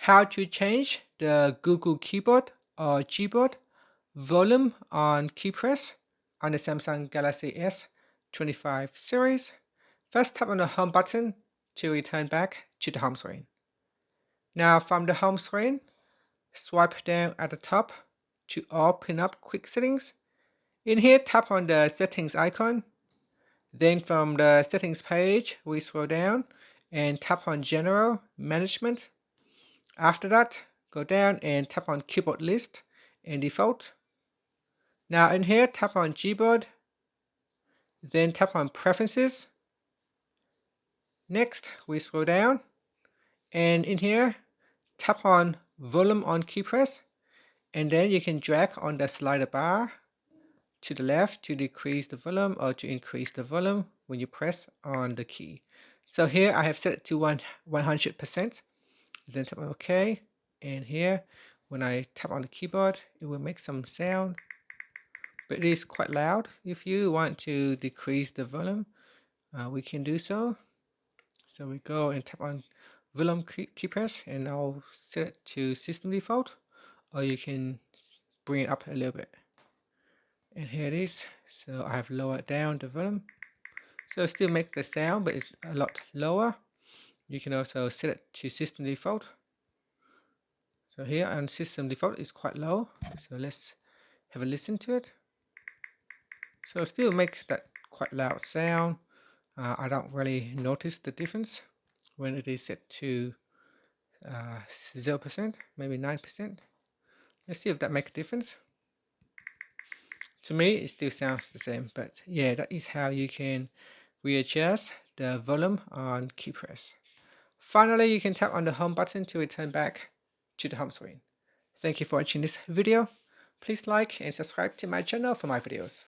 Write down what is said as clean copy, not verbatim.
how to change the Google keyboard or Gboard volume on Keypress on the Samsung Galaxy S25 series. First, tap on the home button to return back to the home screen. Now from the home screen, swipe down at the top to open up quick settings. In here, tap on the settings icon. Then from the settings page, we scroll down and tap on general management. After that, go down and tap on keyboard list and default. Now in here, tap on Gboard, then tap on preferences. Next, we scroll down and in here, tap on volume on Keypress, and then you can drag on the slider bar to the left to decrease the volume or to increase the volume when you press on the key. So here I have set it to 100%. Then tap on OK, and here when I tap on the keyboard, it will make some sound, but it is quite loud. If you want to decrease the volume, we can do so. So we go and tap on volume key press, and I'll set it to system default, or you can bring it up a little bit. And here it is. So I have lowered down the volume. So it still make the sound, but it's a lot lower. You can also set it to system default. So here on system default is quite low. So let's have a listen to it. So it still makes that quite loud sound. I don't really notice the difference when it is set to 0%, maybe 9%. Let's see if that makes a difference. To me, it still sounds the same, but yeah, that is how you can readjust the volume on Keypress. Finally, you can tap on the home button to return back to the home screen. Thank you for watching this video. Please like and subscribe to my channel for my videos.